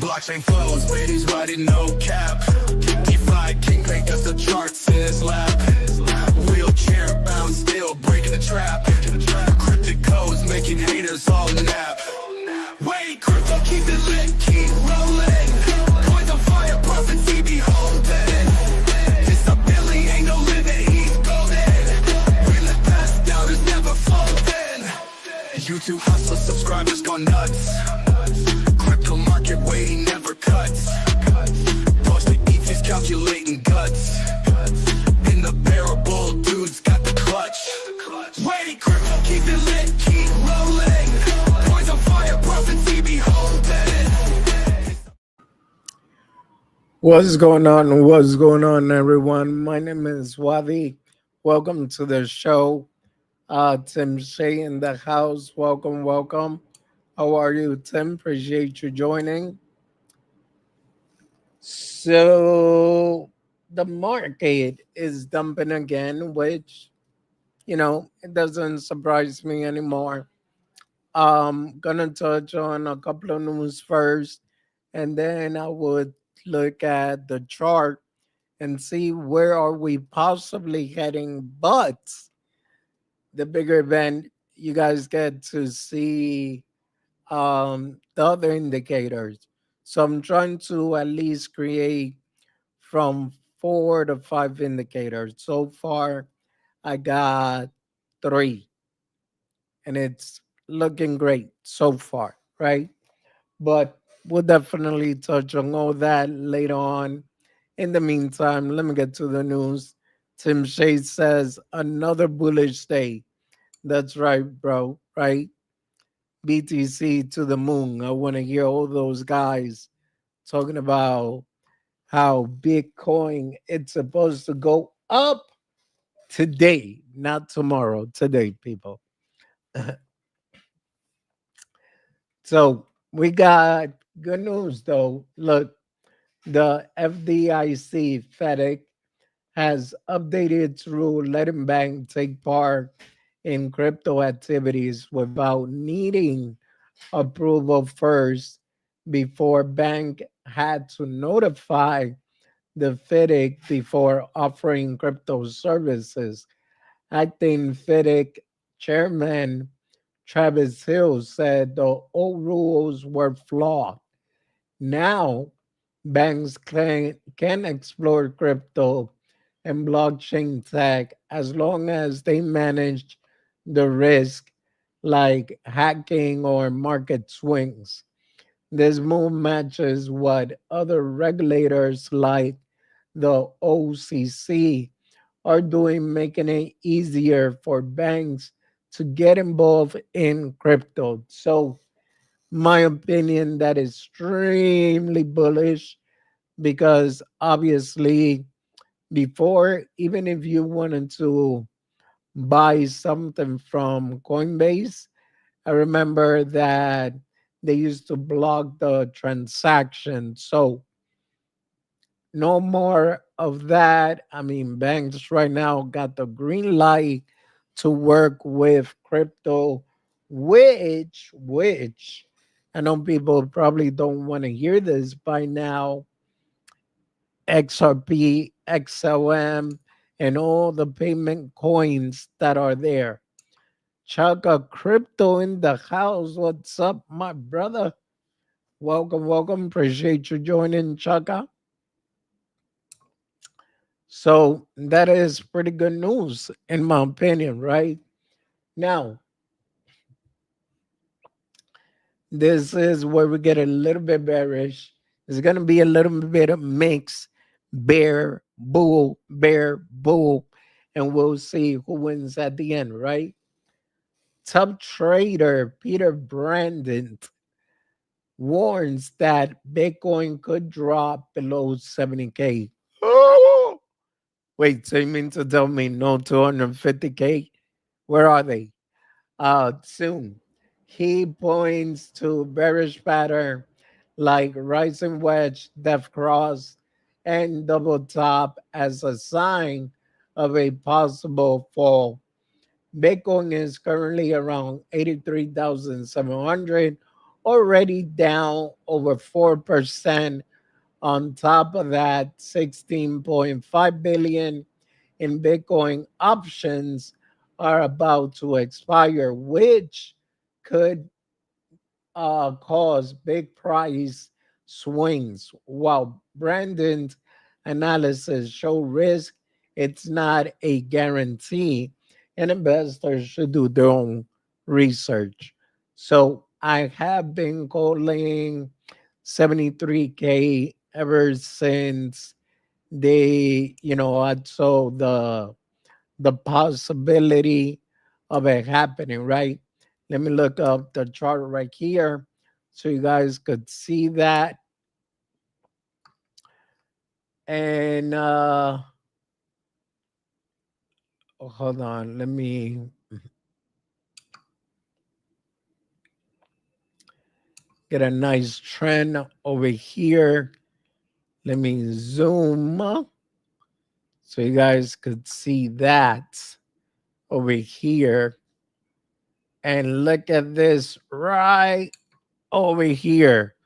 Blockchain flows, ladies riding no cap. DeFi king make us the charts in his lap. Wheelchair bound still breaking the trap. Cryptic codes making haters all nap. Wait, crypto keep it lit, keep rolling. Coins on fire, prophecy beholding. This ability ain't no limit, he's golden. We live past doubters never folding. YouTube hustle, subscribers gone nuts. Crypto market waiting never cuts. Push the ETHs calculating guts. In the bearable, dudes got the clutch. Wait, crypto keep it lit, keep rolling. Coins on fire, prophecy beholding. What's going on? What's going on, everyone? My name is Wadi. Welcome to the show. Tim Shea in the house. Welcome, welcome. How are you, Tim? Appreciate you joining. So the market is dumping again, which, it doesn't surprise me anymore. Gonna touch on a couple of news first, and then I would look at the chart and see where are we possibly heading. But the bigger event, you guys get to see the other indicators. So I'm trying to at least create from 4 to 5 indicators. So far, I got 3, and it's looking great so far, right? But we'll definitely touch on all that later on. In the meantime, let me get to the news. Tim Shea says another bullish day. That's right, bro, right? BTC to the moon. I want to hear all those guys talking about how Bitcoin it's supposed to go up today, not tomorrow. Today, people. So we got good news though. Look, the FDIC FedEx has updated its rule letting banks take part in crypto activities without needing approval first before bank had to notify the FedEx before offering crypto services. Acting FedEx chairman Travis Hill said the old rules were flawed. Now, banks can explore crypto and blockchain tech as long as they manage the risk like hacking or market swings. This move matches what other regulators like the OCC are doing, making it easier for banks to get involved in crypto. So, my opinion, that is extremely bullish because obviously, before, even if you wanted to buy something from Coinbase, I remember that they used to block the transaction. So, no more of that. I mean, banks right now got the green light to work with crypto, which I know people probably don't want to hear this by now. XRP, XLM, and all the payment coins that are there. Chaka Crypto in the house. What's up, my brother? Welcome, welcome. Appreciate you joining, Chaka. So that is pretty good news, in my opinion, right? Now, this is where we get a little bit bearish. It's going to be a little bit of mix, bear, bull, and we'll see who wins at the end, right? Top trader Peter Brandon warns that Bitcoin could drop below 70K. Oh! Wait, so you mean to tell me no 250K? Where are they? Soon. He points to bearish pattern like rising wedge, death cross, and double top as a sign of a possible fall. Bitcoin is currently around 83,700 already down over 4%. On top of that, 16.5 billion in Bitcoin options are about to expire, which could cause big price swings. While Brandon's analysis show risk, it's not a guarantee, and investors should do their own research. So I have been calling 73K ever since they, I saw the possibility of it happening, right? Let me look up the chart right here so you guys could see that. And hold on, let me get a nice trend over here. Let me zoom so you guys could see that over here. And look at this right over here.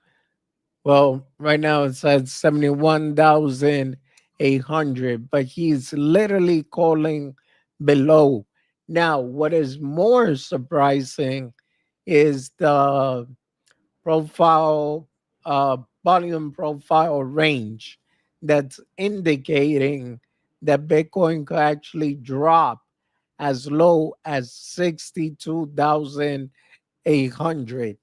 Well, right now it's at 71,800, but he's literally calling below. Now, what is more surprising is the profile, volume profile range that's indicating that Bitcoin could actually drop as low as 62,800.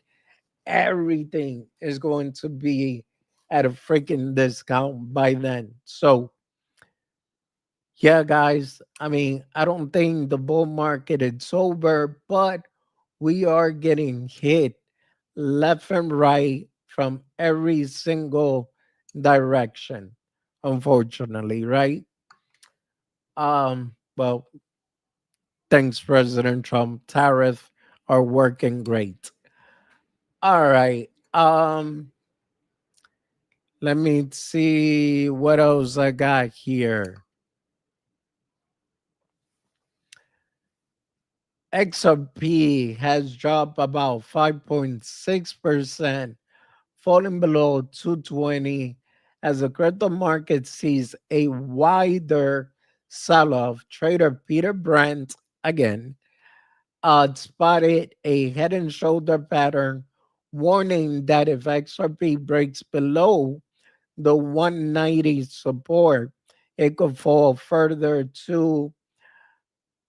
Everything is going to be at a freaking discount by then. So, yeah, guys, I mean, I don't think the bull market is over, but we are getting hit left and right from every single direction, unfortunately, right? Well, thanks, President Trump. Tariff are working great. All right. Let me see what else I got here. XRP has dropped about 5.6%, falling below 220 as the crypto market sees a wider sell-off. Trader Peter Brandt again spotted a head and shoulder pattern, warning that if XRP breaks below the 190 support, it could fall further to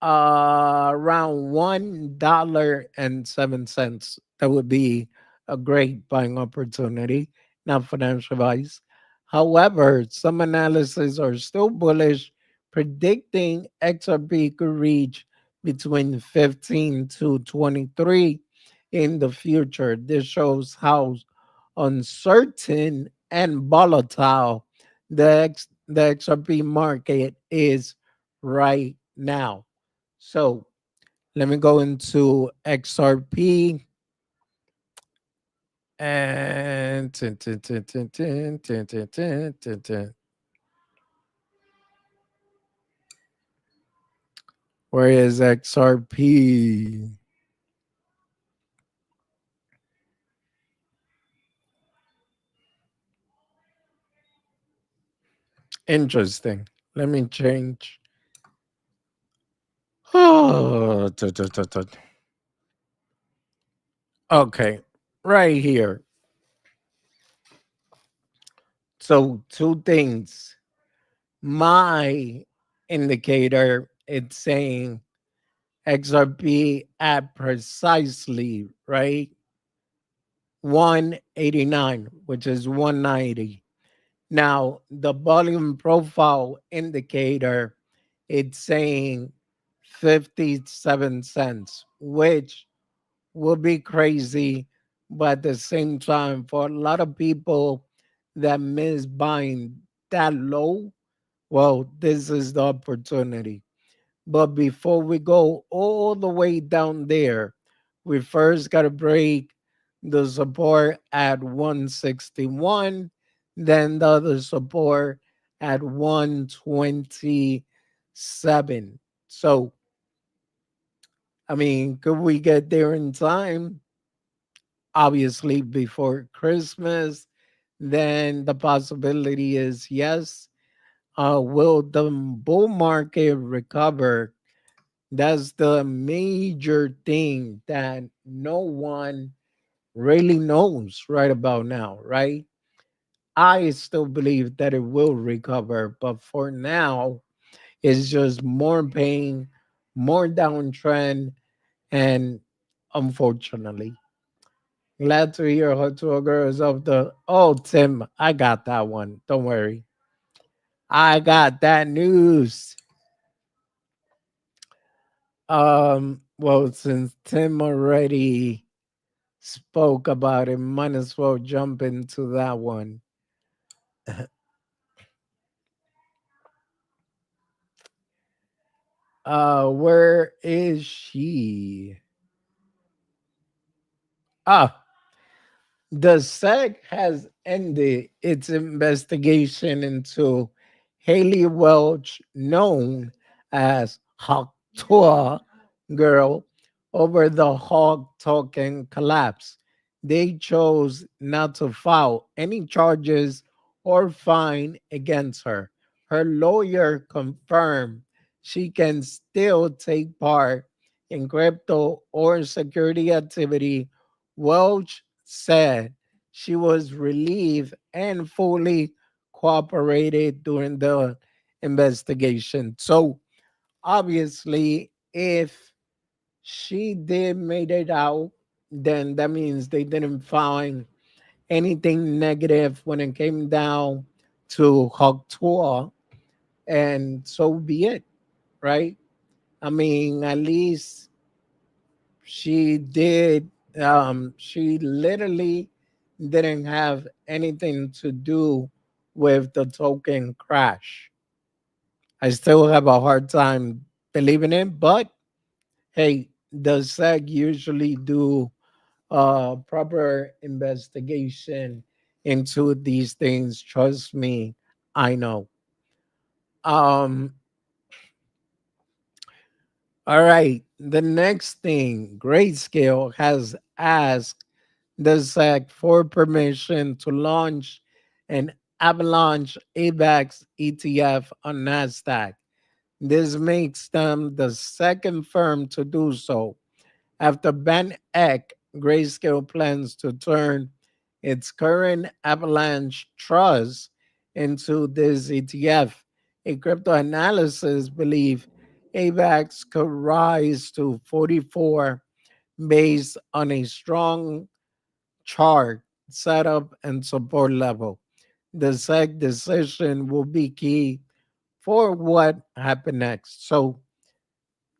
around $1.07. That would be a great buying opportunity, not financial advice. However, some analysis are still bullish, predicting XRP could reach between 15 to 23 in the future. This shows how uncertain and volatile the XRP market is right now. So let me go into XRP and where is XRP? Interesting. Let me change. Oh, okay, right here. So two things. My indicator, it's saying XRP at precisely, right? 189, which is 190. Now, the volume profile indicator, it's saying 57 cents, which will be crazy. But at the same time, for a lot of people that miss buying that low, well, this is the opportunity. But before we go all the way down there, we first got to break the support at 161, then the other support at 127. So, I mean, could we get there in time? obviously before Christmas, then the possibility is yes. Will the bull market recover? That's the major thing that no one really knows right about now, right? I still believe that it will recover, but for now, it's just more pain, more downtrend, and unfortunately, glad to hear Hot Tour Girls of the. Oh, Tim, I got that one. Don't worry. I got that news. Well, since Tim already spoke about it, might as well jump into that one. Where is she? Ah, the SEC has ended its investigation into Haley Welch, known as Hawktoa Girl, over the Hawk token collapse. They chose not to file any charges or fine against her. Her lawyer confirmed she can still take part in crypto or security activity. Welch said she was relieved and fully cooperated during the investigation. So obviously, if she did made it out, then that means they didn't find anything negative when it came down to Hawk, and so be it, right? I mean, at least she did she literally didn't have anything to do with the token crash. I still have a hard time believing it, but hey, the SEC usually do proper investigation into these things. Trust me, I know. um all right, the next thing, Grayscale has asked the SEC for permission to launch an Avalanche AVAX ETF on NASDAQ. This makes them the second firm to do so. After Ben Eck, Grayscale plans to turn its current Avalanche Trust into this ETF. A crypto analysis believe AVAX could rise to 44 based on a strong chart, setup, and support level. The SEC decision will be key for what happened next. So,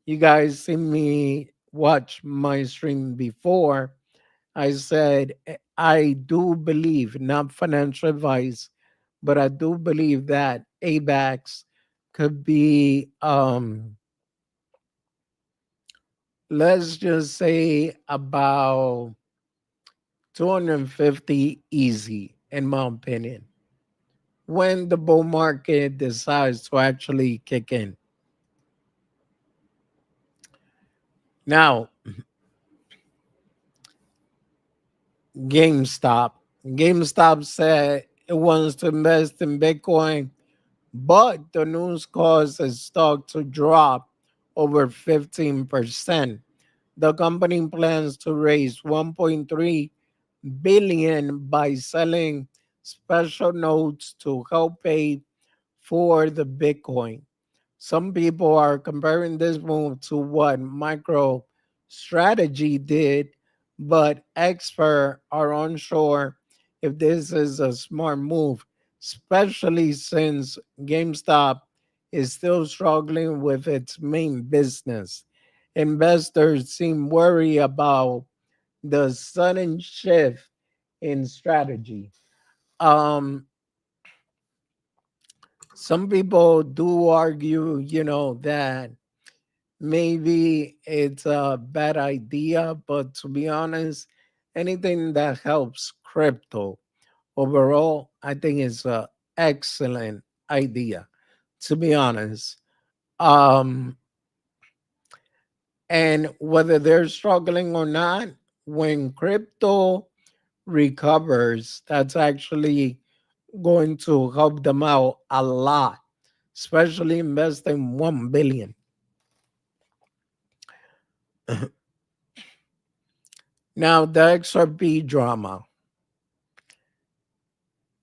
you guys see me watch my stream before. I said, I do believe, not financial advice, but I do believe that AVAX could be, let's just say, about 250 easy, in my opinion, when the bull market decides to actually kick in. Now, GameStop. GameStop said it wants to invest in Bitcoin, but the news caused its stock to drop over 15%. The company plans to raise 1.3 billion by selling special notes to help pay for the Bitcoin. Some people are comparing this move to what MicroStrategy did, but experts are unsure if this is a smart move, especially since GameStop is still struggling with its main business. Investors seem worried about the sudden shift in strategy. Um, some people do argue, that maybe it's a bad idea, but to be honest, anything that helps crypto overall, I think is a excellent idea. To be honest, um, and whether they're struggling or not, when crypto recovers, that's actually going to help them out a lot, especially investing 1 billion. Now, the XRP drama.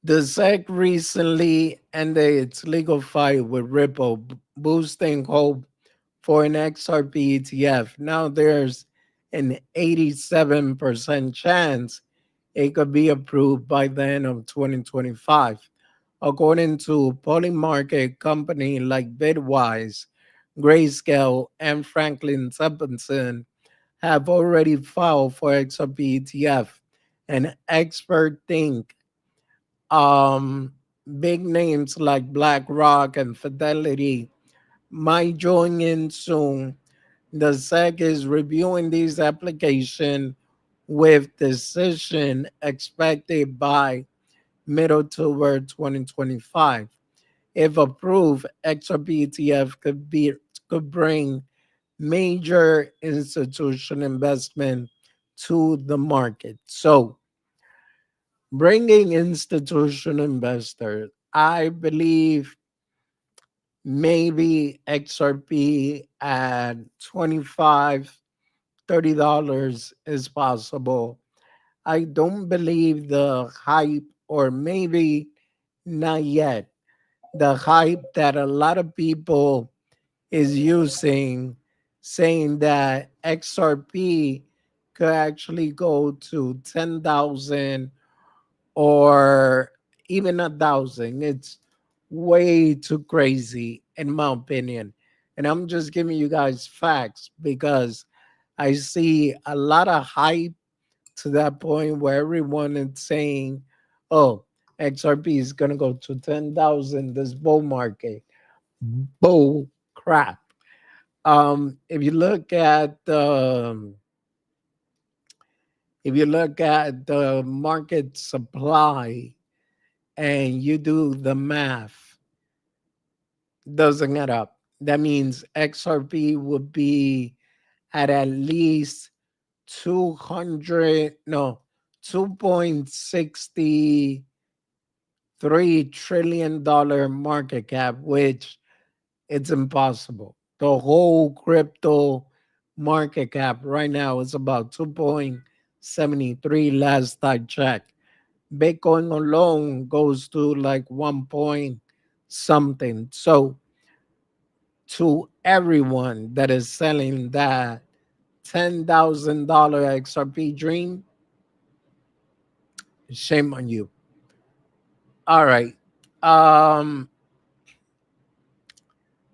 The SEC recently ended its legal fight with Ripple, boosting hope for an XRP ETF. Now there's an 87% chance it could be approved by the end of 2025. According to Polymarket company like Bitwise, Grayscale, and Franklin Templeton have already filed for XRP ETF. And experts think um, big names like BlackRock and Fidelity might join in soon. The SEC is reviewing these applications with decision expected by mid-October 2025. If approved, XRP could bring major institutional investment to the market. So, bringing institutional investors, I believe maybe XRP at 25, $30 is possible. I don't believe the hype, or maybe not yet, the hype that a lot of people is using, saying that XRP could actually go to 10,000 or even 1,000. It's way too crazy, in my opinion. And I'm just giving you guys facts because I see a lot of hype to that point where everyone is saying, oh, XRP is going to go to 10,000 this bull market. Bull crap. If you look at the market supply and you do the math, doesn't add up. That means XRP would be at least 200, no, 2.63 trillion dollar market cap, which it's impossible. The whole crypto market cap right now is about 2.73 last I checked. Bitcoin alone goes to like 1 point something. So to everyone that is selling that $10,000 XRP dream, shame on you. All right. Um,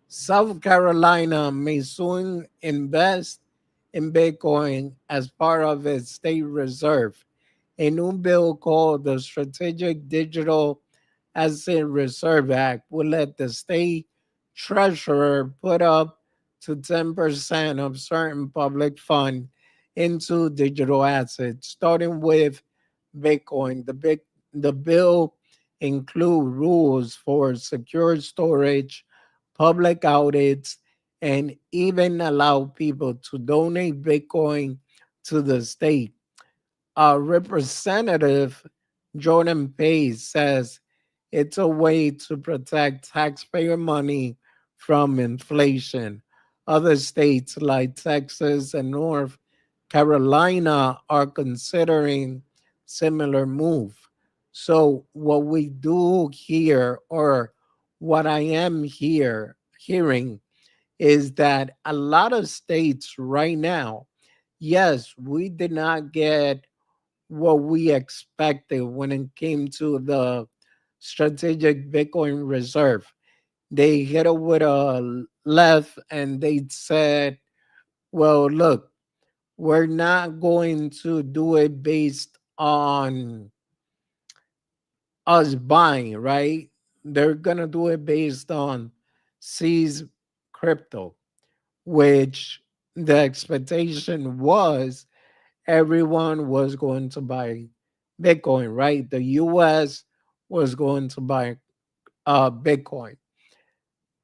South Carolina may soon invest in Bitcoin as part of its state reserve. A new bill called the Strategic Digital Asset Reserve Act will let the state treasurer put up to 10% of certain public fund into digital assets, starting with Bitcoin. The bill include rules for secure storage, public audits, and even allow people to donate Bitcoin to the state. Representative Jordan Pace says it's a way to protect taxpayer money from inflation. Other states like Texas and North Carolina are considering similar move. So what we do here, or what I am hearing, is that a lot of states right now, yes, we did not get what we expected when it came to the strategic Bitcoin reserve. They hit it with a left and they said, well, look, we're not going to do it based on us buying, right? They're going to do it based on seize crypto, which the expectation was everyone was going to buy Bitcoin, right? The US was going to buy Bitcoin.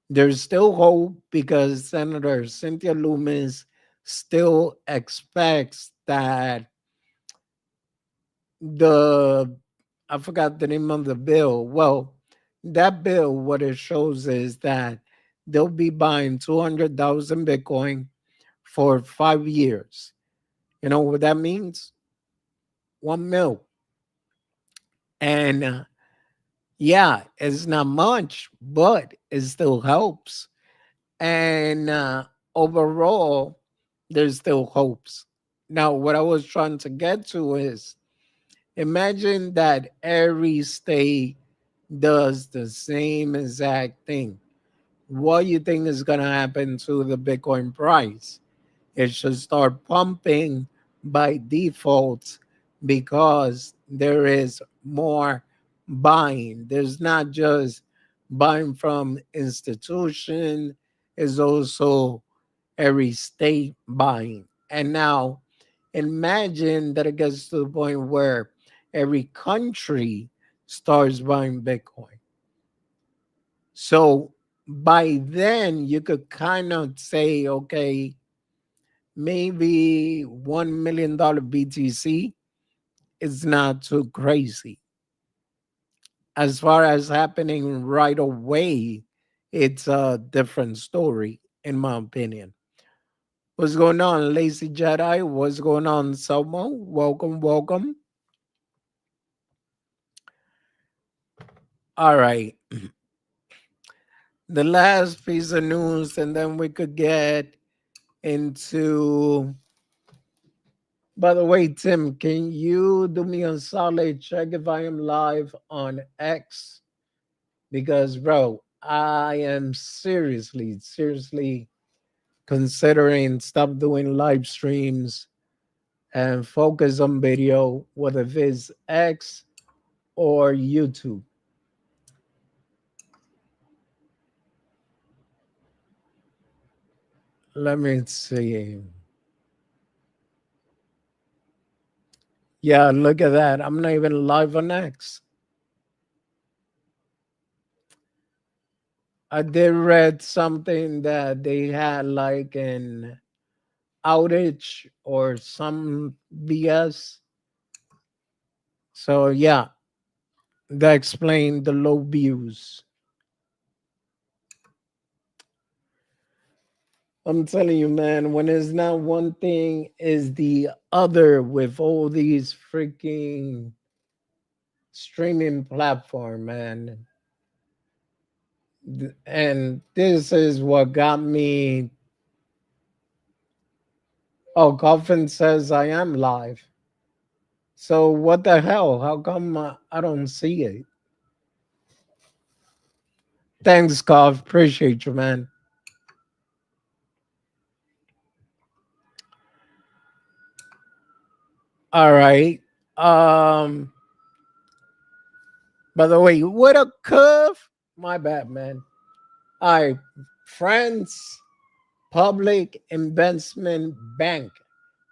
There's still hope because Senator Cynthia Loomis still expects that the I forgot the name of the bill. Well, that bill, what it shows is that they'll be buying 200,000 Bitcoin for 5 years. You know what that means? 1 mil. And yeah, it's not much, but it still helps. And overall, there's still hopes. Now, what I was trying to get to is imagine that every state does the same exact thing. What you think is going to happen to the Bitcoin price? It should start pumping by default because there is more buying. There's not just buying from institution, is also every state buying. And now imagine that it gets to the point where every country starts buying Bitcoin. So by then you could kind of say, okay, maybe $1 million BTC is not too crazy. As far as happening right away, it's a different story, in my opinion. What's going on, Lazy Jedi? What's going on, Somo? Welcome, welcome. All right. The last piece of news, and then we could get into. By the way, Tim, can you do me a solid check if I am live on X? Because, bro, I am seriously considering stop doing live streams and focus on video, whether it's X or YouTube. Let me see. Yeah, look at that. I'm not even live on X. I did read something that they had like an outage or some BS. So yeah, that explained the low views. I'm telling you, man, when it's not one thing, is the other with all these freaking streaming platform, man. And this is what got me. Oh, Coffin says I am live. So what the hell? How come I don't see it? Thanks, Coff. Appreciate you, man. All right. Um. By the way, what a curve. My bad, man. All right, France Public Investment Bank,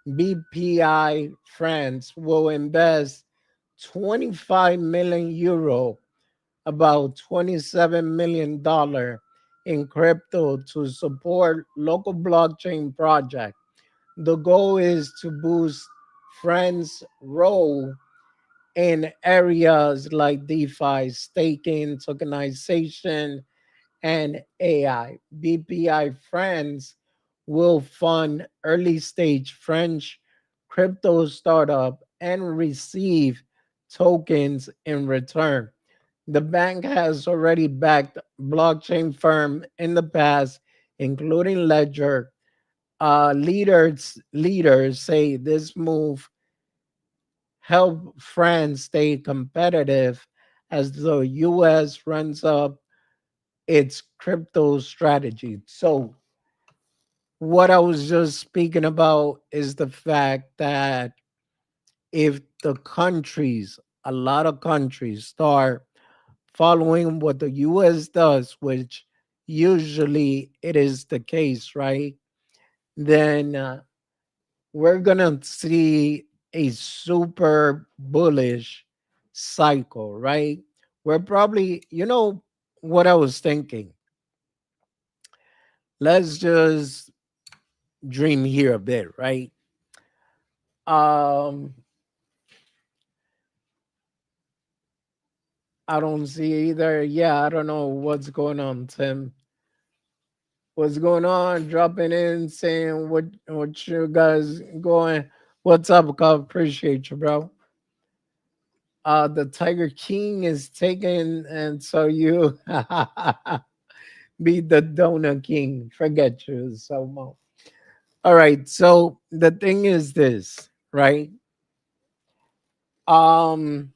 BPI France, will invest 25 million euro, about $27 million in crypto to support local blockchain project. The goal is to boost France's role in areas like DeFi, staking, tokenization, and AI. BPI France will fund early stage French crypto startup and receive tokens in return. The bank has already backed blockchain firm in the past, including Ledger. Leaders say this move help France stay competitive as the US runs up its crypto strategy. So, what I was just speaking about is the fact that if the countries, a lot of countries, start following what the US does, which usually it is the case, right? Then we're going to see a super bullish cycle, right? We're probably, what I was thinking. Let's just dream here a bit, right? Um, I don't see either. Yeah, I don't know what's going on, Tim. What's going on? Dropping in, saying what you guys going. What's up, Cub? Appreciate you, bro. The Tiger King is taken, and so you be the Donut King. Forget you, so much. All right. So the thing is this, right? Um,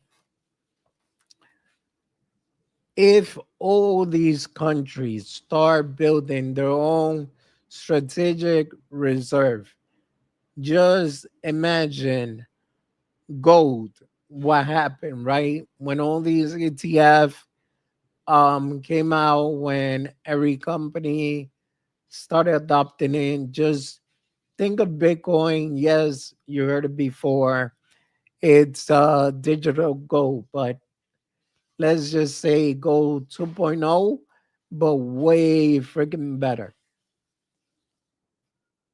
if all these countries start building their own strategic reserve, just imagine gold. What happened, right? When all these ETF came out, when every company started adopting it, just think of Bitcoin. Yes, you heard it before. It's digital gold, but let's just say gold 2.0, but way freaking better.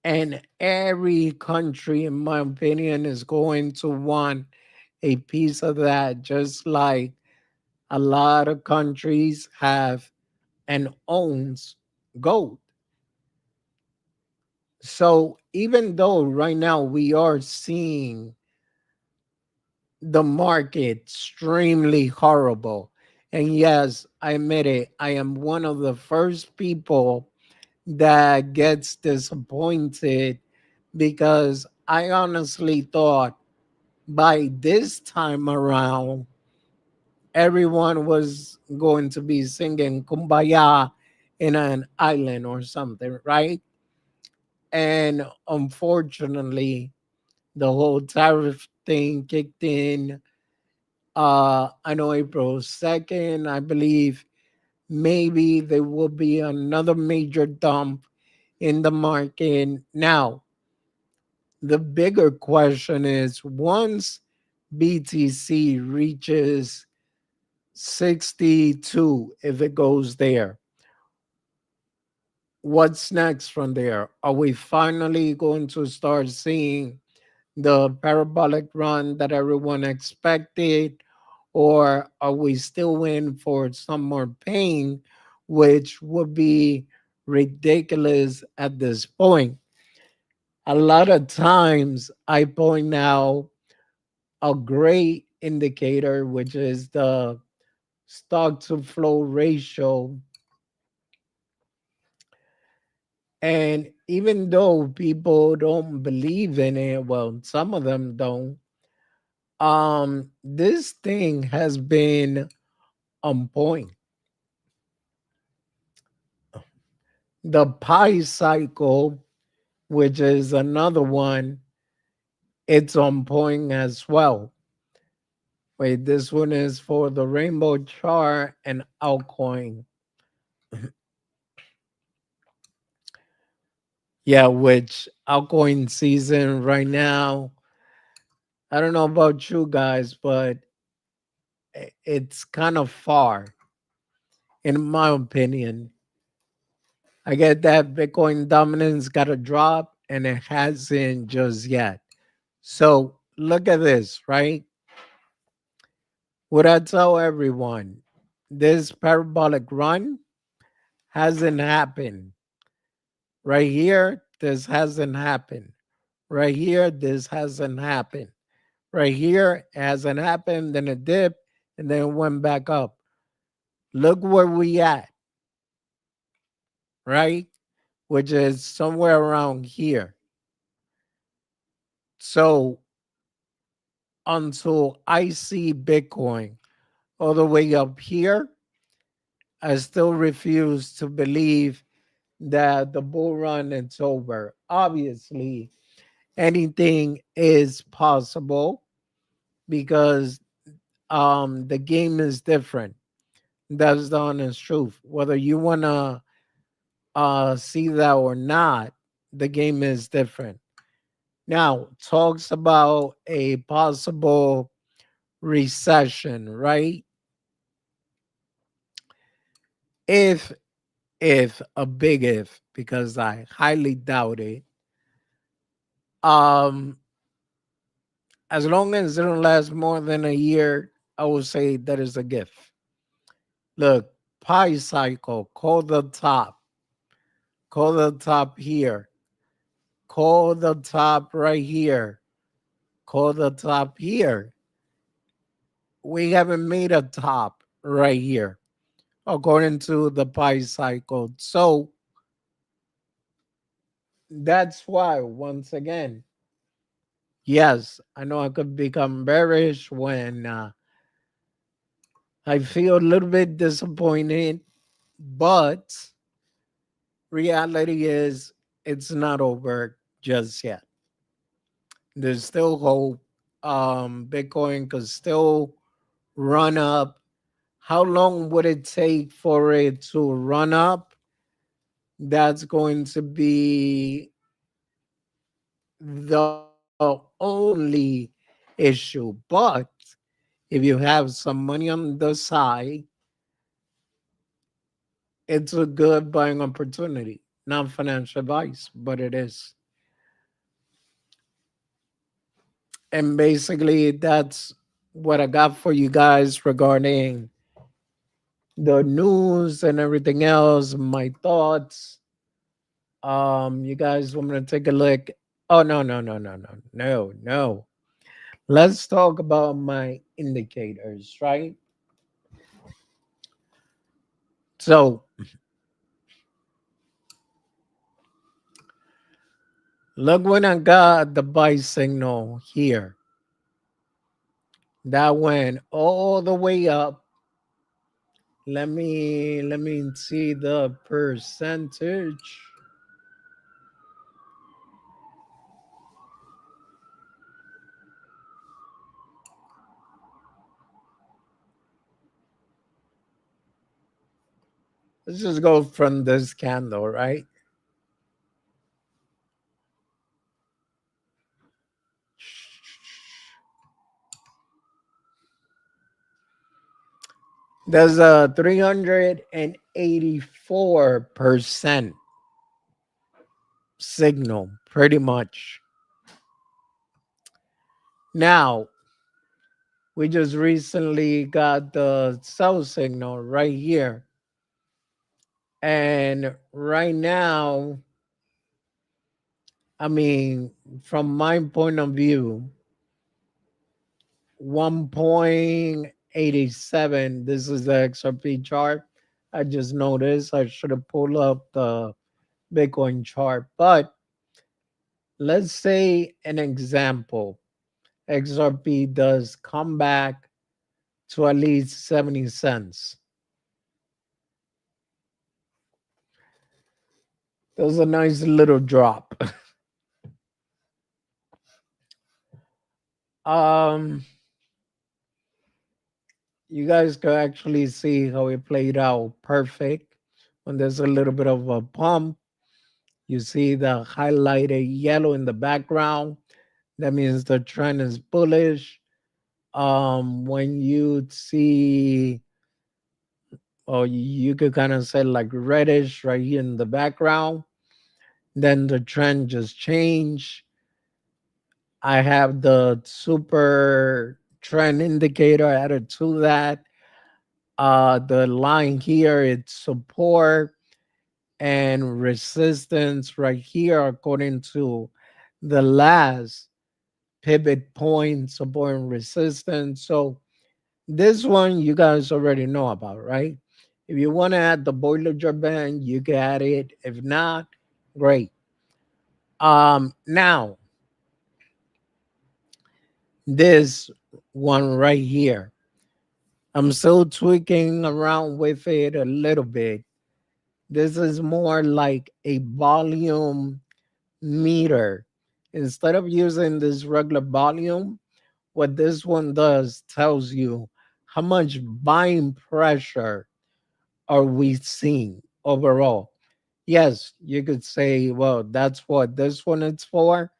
And every country, in my opinion, is going to want a piece of that, just like a lot of countries have and owns gold. So even though right now we are seeing the market extremely horrible, and yes, I admit it, I am one of the first people that gets disappointed because I honestly thought by this time around everyone was going to be singing kumbaya in an island or something, right? And unfortunately, the whole tariff thing kicked in. I know April 2nd, I believe maybe there will be another major dump in the market. Now, the bigger question is once BTC reaches 62, if it goes there, what's next from there? Are we finally going to start seeing the parabolic run that everyone expected? Or are we still in for some more pain, which would be ridiculous at this point? A lot of times I point out a great indicator, which is the stock to flow ratio. And even though people don't believe in it, well, some of them don't, this thing has been on point. The pi cycle, which is another one, it's on point as well. Wait, this one is for the rainbow chart and altcoin. Yeah, which altcoin season right now, I don't know about you guys, but it's kind of far, in my opinion. I get that Bitcoin dominance got to drop and it hasn't just yet. So look at this, right? What I tell everyone, this parabolic run hasn't happened. Right here, this hasn't happened. Right here, this hasn't happened. Right here, it hasn't happened, then it dipped, and then it went back up. Look where we at, right? Which is somewhere around here. So until I see Bitcoin all the way up here, I still refuse to believe that the bull run is over. Obviously, anything is possible because the game is different. That's the honest truth. Whether you wanna see that or not, the game is different. Now, talks about a possible recession, right? If a big if, because I highly doubt it. Um, as long as it don't last more than a year, I would say that is a gift. Look, pi cycle, call the top here, call the top right here, call the top here. We haven't made a top right here according to the pi cycle. So that's why, once again, yes, I know I could become bearish when I feel a little bit disappointed, but reality is it's not over just yet. There's still hope. Bitcoin could still run up. How long would it take for it to run up? That's going to be the only issue. But if you have some money on the side, it's a good buying opportunity. Not financial advice, but it is. And basically, that's what I got for you guys regarding the news and everything else, my thoughts. You guys want me to take a look? Oh, no. Let's talk about my indicators, right? So look when I got the buy signal here. That went all the way up. Let me see the percentage. Let's just go from this candle, right? There's a 384% signal, pretty much. Now, we just recently got the sell signal right here. And right now, I mean, from my point of view, 1.87, this is the XRP chart. I just noticed I should have pulled up the Bitcoin chart. But let's say an example XRP does come back to at least 70 cents. That was a nice little drop. um, you guys could actually see how it played out perfect. When there's a little bit of a pump, you see the highlighted yellow in the background. That means the trend is bullish. When you see, or you could kind of say like reddish right here in the background, then the trend just changed. I have the super trend indicator added to that. The line here, it's support and resistance right here, according to the last pivot point, support and resistance. So this one you guys already know about, right? If you want to add the Bollinger Band, you can add it. If not, great. Now this one right here, I'm still tweaking around with it a little bit. This is more like a volume meter. Instead of using this regular volume, what this one does tells you how much buying pressure are we seeing overall. Yes, you could say, well, that's what this one is for.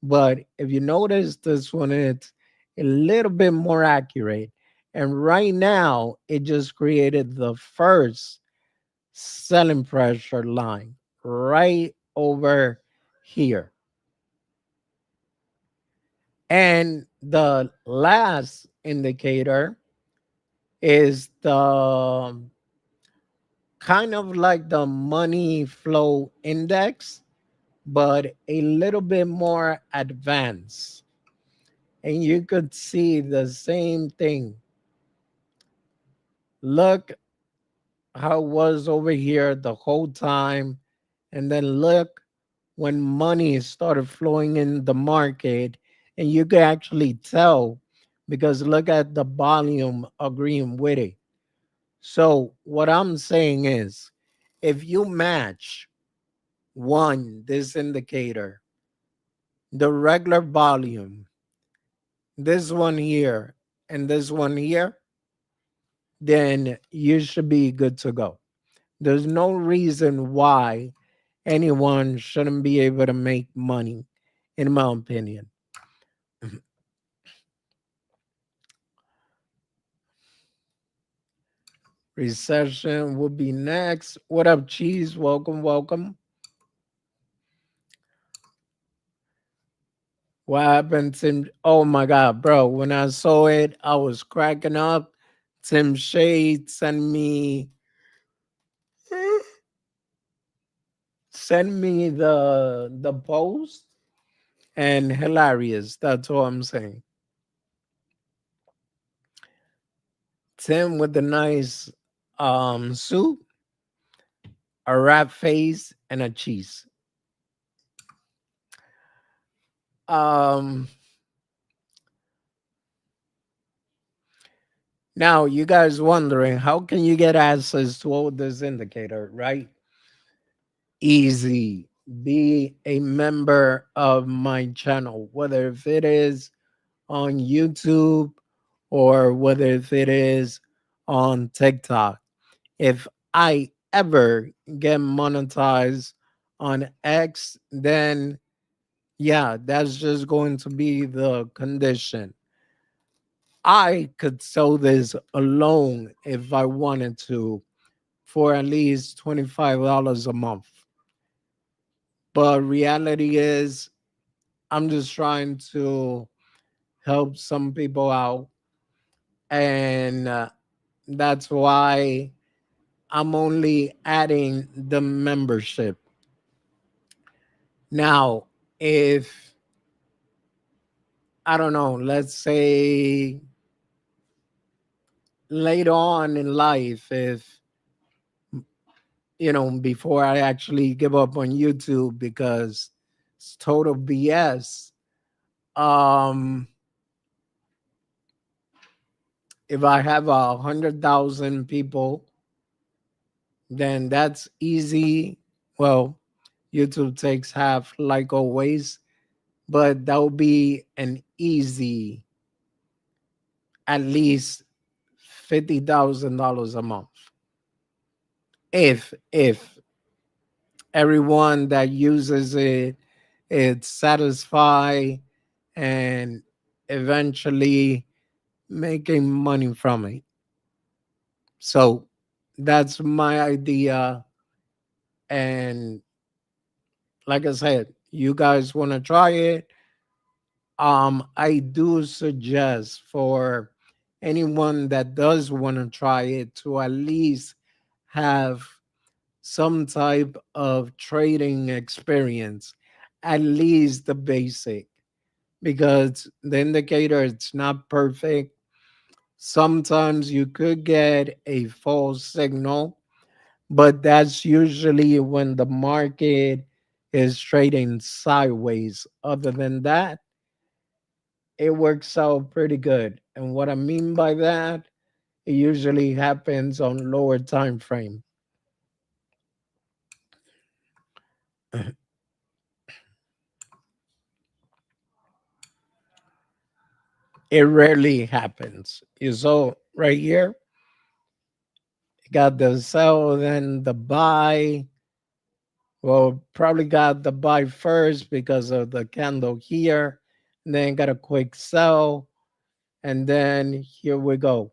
But if you notice, this one is a little bit more accurate. And right now, it just created the first selling pressure line right over here. And the last indicator is the kind of like the money flow index, but a little bit more advanced. And you could see the same thing. Look how it was over here the whole time. And then look when money started flowing in the market. And you can actually tell because look at the volume agreeing with it. So, what I'm saying is if you match one, this indicator, the regular volume, this one here, and this one here, then you should be good to go. There's no reason why anyone shouldn't be able to make money, in my opinion. Recession will be next. What up, Cheese? Welcome, welcome. What happened, Tim? Oh my God, bro. When I saw it, I was cracking up. Tim Shade send me the post and hilarious. That's all I'm saying. Tim with the nice suit, a rat face, and a cheese. Um Now you guys wondering how can you get access to all this indicator, right? Easy. Be a member of my channel, whether if it is on YouTube or whether if it is on TikTok. If I ever get monetized on X, then yeah, that's just going to be the condition. I could sell this alone if I wanted to for at least $25 a month. But reality is, I'm just trying to help some people out. And that's why I'm only adding the membership. Now, if I don't know, let's say later on in life, if before I actually give up on YouTube because it's total BS. Um, if I have 100,000 people, then that's easy. Well, YouTube takes half, like always, but that will be an easy, at least $50,000 a month. If everyone that uses it, it's satisfied and eventually making money from it. So that's my idea. And like I said, you guys want to try it. I do suggest for anyone that does want to try it to at least have some type of trading experience, at least the basic, because the indicator it's not perfect. Sometimes you could get a false signal, but that's usually when the market is trading sideways. Other than that, it works out pretty good. And what I mean by that, it usually happens on lower time frame. It rarely happens. You saw right here, got the sell, then the buy. Well, probably got the buy first because of the candle here, and then got a quick sell, and then here we go.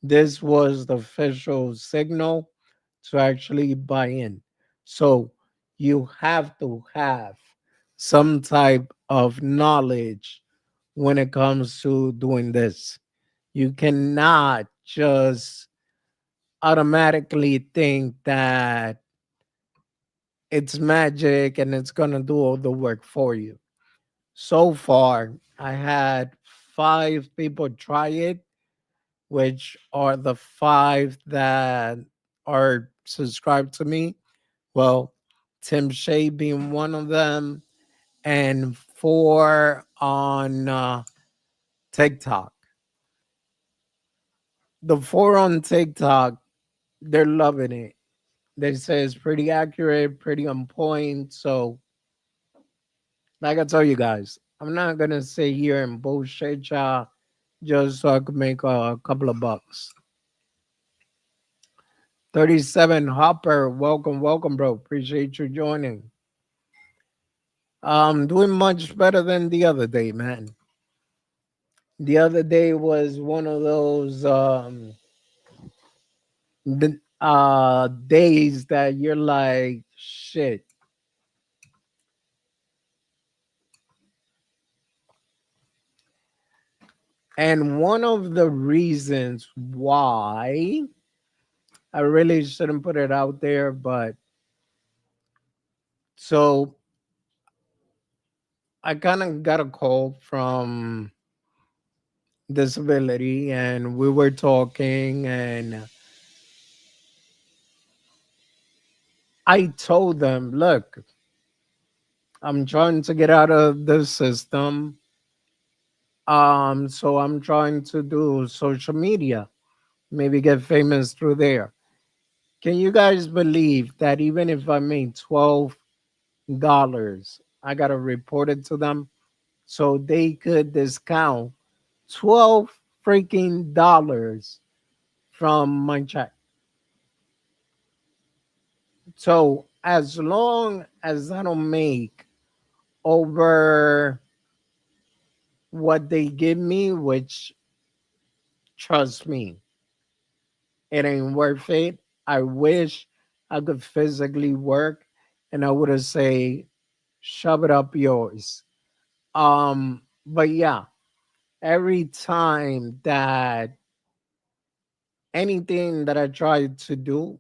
This was the official signal to actually buy in. So you have to have some type of knowledge when it comes to doing this. You cannot just automatically think that it's magic and it's going to do all the work for you. So far, I had 5 people try it, which are the 5 that are subscribed to me. Well, Tim Shea being one of them, and 4 on TikTok. The 4 on TikTok, they're loving it. They say it's pretty accurate, pretty on point. So, like I told you guys, I'm not gonna sit here and bullshit y'all just so I could make a couple of bucks. 37 Hopper, welcome, welcome, bro. Appreciate you joining. Doing much better than the other day, man. The other day was one of those days that you're like, shit. And one of the reasons why I really shouldn't put it out there, but so I kind of got a call from disability and we were talking and I told them, look, I'm trying to get out of the system. So I'm trying to do social media, maybe get famous through there. Can you guys believe that even if I made $12, I gotta report it to them so they could discount 12 freaking dollars from my check? So as long as I don't make over what they give me, which trust me, it ain't worth it. I wish I could physically work and I would have say, shove it up yours. But yeah, every time that anything that I try to do,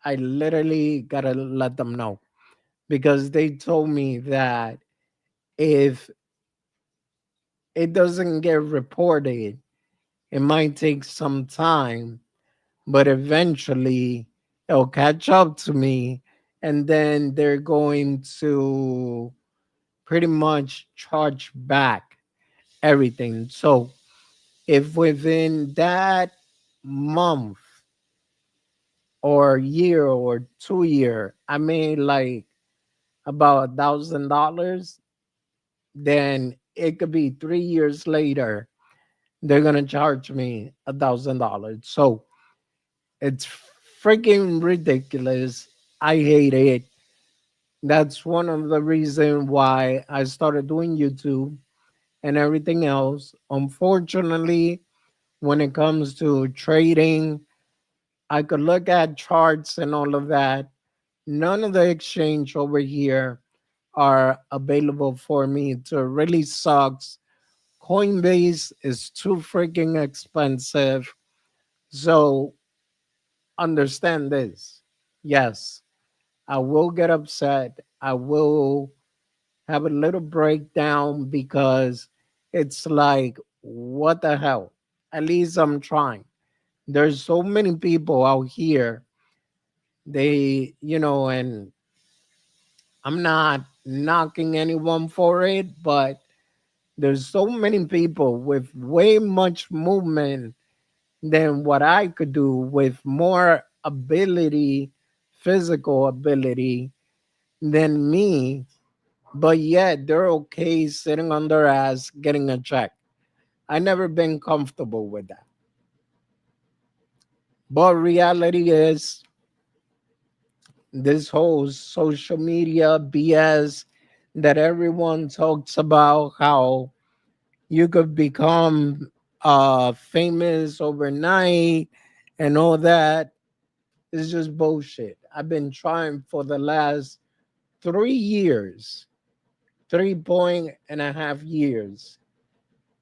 I literally gotta let them know because they told me that if it doesn't get reported, it might take some time, but eventually it'll catch up to me and then they're going to pretty much charge back everything. So if within that month or year or 2 year I made like about $1,000, then it could be 3 years later they're gonna charge me $1,000. So it's freaking ridiculous. I hate it. That's one of the reasons why I started doing YouTube and everything else. Unfortunately, when it comes to trading, I could look at charts and all of that. None of the exchange over here are available for me. It really sucks. Coinbase is too freaking expensive. So understand this. Yes, I will get upset. I will have a little breakdown because it's like, what the hell? At least I'm trying. There's so many people out here. And I'm not knocking anyone for it, but there's so many people with way much movement than what I could do with more ability, physical ability than me, but yet they're okay sitting on their ass getting a check. I never been comfortable with that. But reality is this whole social media BS that everyone talks about how you could become famous overnight and all that is just bullshit. I've been trying for the last 3 years, 3.5 years,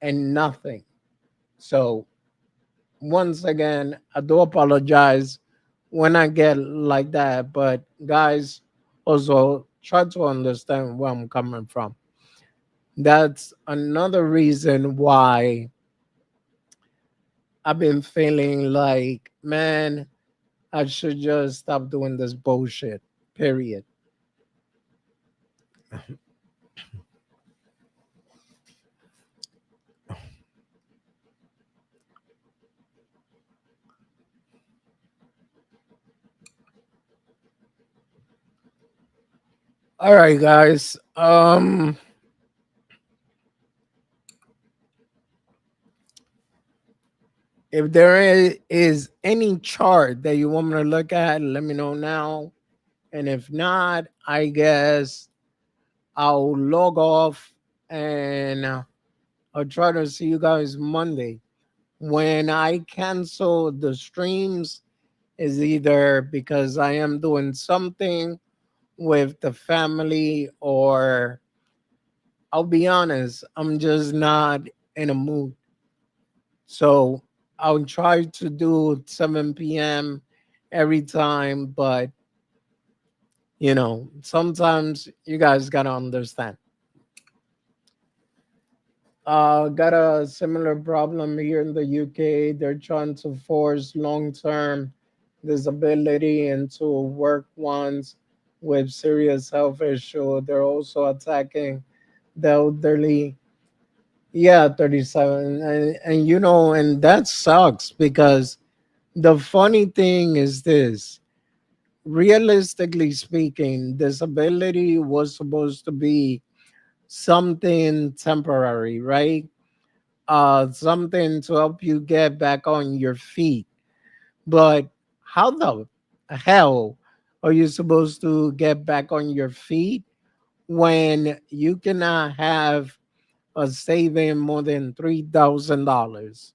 and nothing. So once again, I do apologize when I get like that, but guys, also try to understand where I'm coming from. That's another reason why I've been feeling like, man, I should just stop doing this bullshit. Period. All right, guys. If there is any chart that you want me to look at, let me know now. And if not, I guess I'll log off and I'll try to see you guys Monday. When I cancel the streams, is either because I am doing something with the family, or I'll be honest, I'm just not in a mood. So I'll try to do 7 p.m. every time, but sometimes you guys gotta understand. Got a similar problem here in the UK. They're trying to force long-term disability into work ones with serious health issue. They're also attacking the elderly. Yeah, 37. And that sucks because the funny thing is this. Realistically speaking, disability was supposed to be something temporary, right? Something to help you get back on your feet. But how the hell are you supposed to get back on your feet when you cannot have a saving more than $3,000?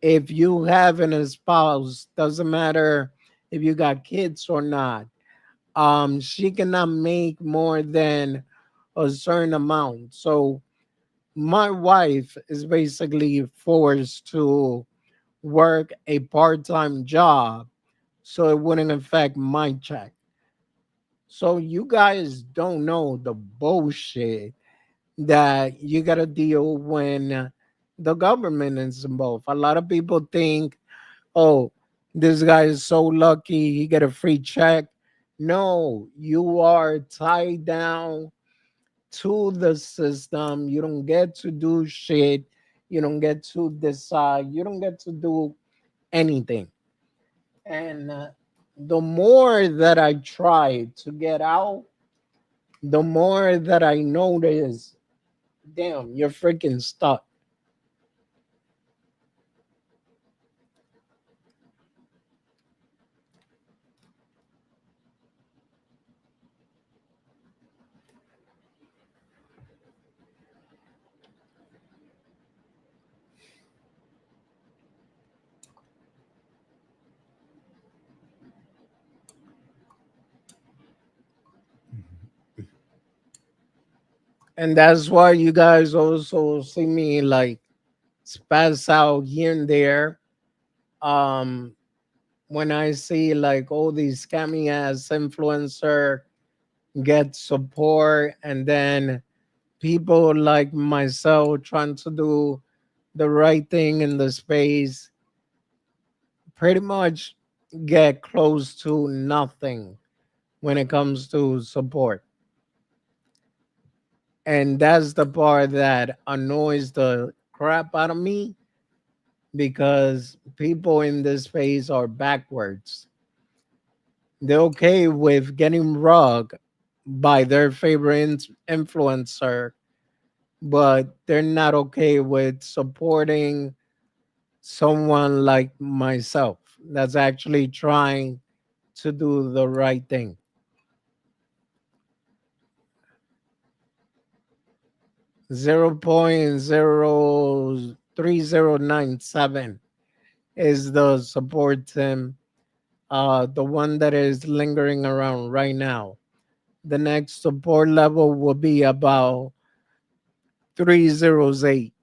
If you have a spouse, doesn't matter if you got kids or not, she cannot make more than a certain amount. So my wife is basically forced to work a part-time job so it wouldn't affect my check. So you guys don't know the bullshit that you got to deal when the government is involved. A lot of people think, oh, this guy is so lucky he get a free check. No, you are tied down to the system. You don't get to do shit. You don't get to decide. You don't get to do anything. And the more that I try to get out, the more that I notice, damn, you're freaking stuck. And that's why you guys also see me like spaz out here and there. Um, when I see like all these scammy ass influencer get support, and then people like myself trying to do the right thing in the space pretty much get close to nothing when it comes to support. And that's the part that annoys the crap out of me, because people in this space are backwards. They're okay with getting rug by their favorite influencer, but they're not okay with supporting someone like myself that's actually trying to do the right thing. 0.03097 is the support team, the one that is lingering around right now. The next support level will be about 308.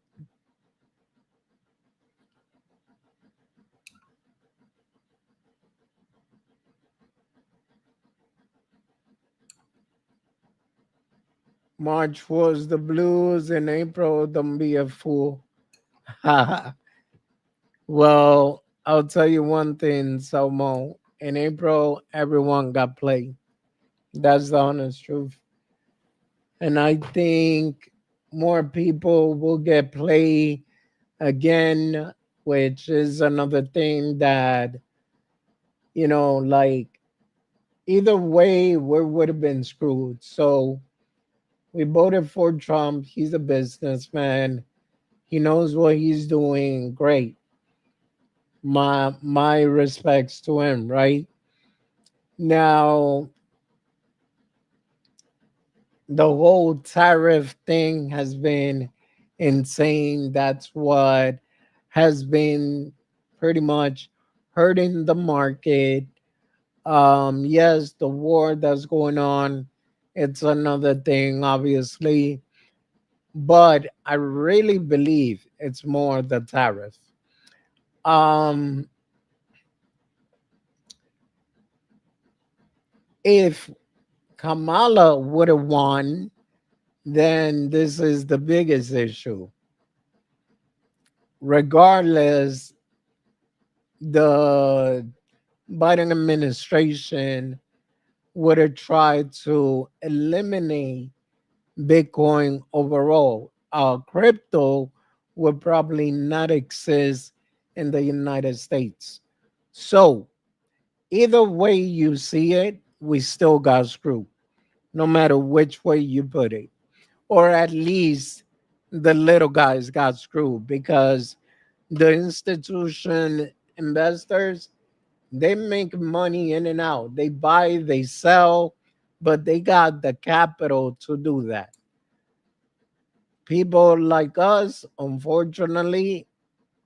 March was the blues, in April, don't be a fool. Well, I'll tell you one thing, Salmo. In April, everyone got played. That's the honest truth. And I think more people will get played again, which is another thing that, like either way, we would have been screwed. So we voted for Trump. He's a businessman. He knows what he's doing. Great. My respects to him, right? Now, the whole tariff thing has been insane. That's what has been pretty much hurting the market. Yes, the war that's going on, it's another thing, obviously, but I really believe it's more the tariff. Um, if Kamala would have won, then this is the biggest issue. Regardless, the Biden administration would have tried to eliminate Bitcoin overall. Crypto would probably not exist in the United States. So, either way you see it, we still got screwed, no matter which way you put it. Or at least the little guys got screwed because the institution investors, they make money in and out. They buy, they sell, but they got the capital to do that. People like us, unfortunately,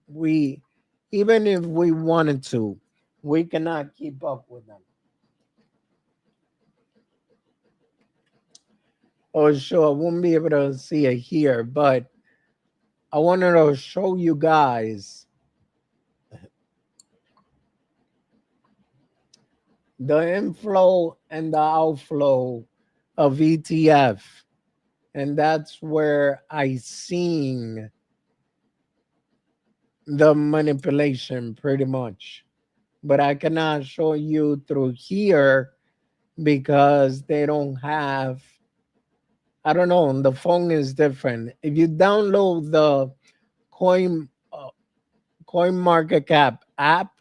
we even if we wanted to, we cannot keep up with them. Oh, sure, I won't be able to see it here, but I wanted to show you guys the inflow and the outflow of ETF. And that's where I seen the manipulation pretty much. But I cannot show you through here because they don't have, I don't know, the phone is different. If you download the Coin Market Cap app,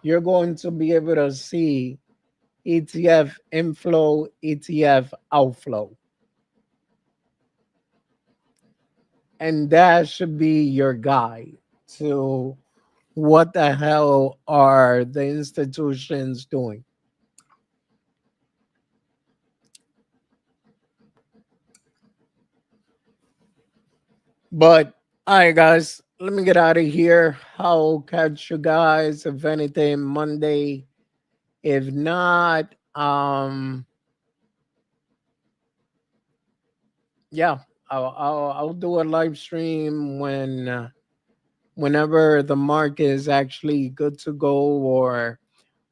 you're going to be able to see ETF inflow, ETF outflow. And that should be your guide to what the hell are the institutions doing. But all right, guys, let me get out of here. I'll catch you guys if anything Monday. If not, yeah, I'll do a live stream whenever the market is actually good to go, or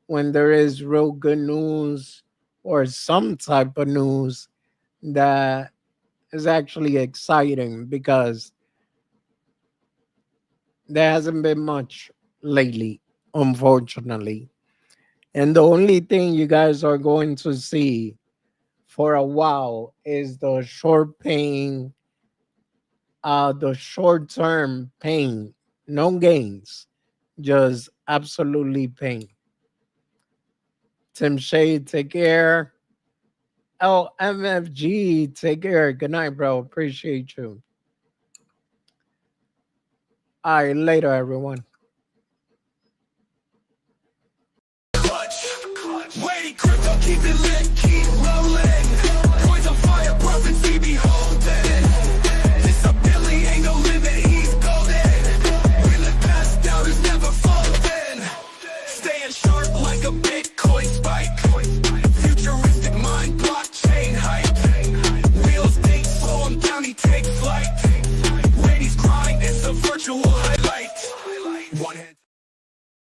when there is real good news or some type of news that is actually exciting, because there hasn't been much lately, unfortunately. And the only thing you guys are going to see for a while is the the short term pain, no gains, just absolutely pain. Tim Shade, take care. LMFG, take care. Good night, bro. Appreciate you. All right, later, everyone. Wait, crypto, keep it lit, keep rolling. Coins on fire, prophecy beholding. This ability ain't no limit, he's golden. We look past doubters, never folding. Staying sharp like a Bitcoin spike. Futuristic mind, blockchain hype. Wheels think slow him down, he take flight. Ladies grind, it's a virtual highlight. One hand.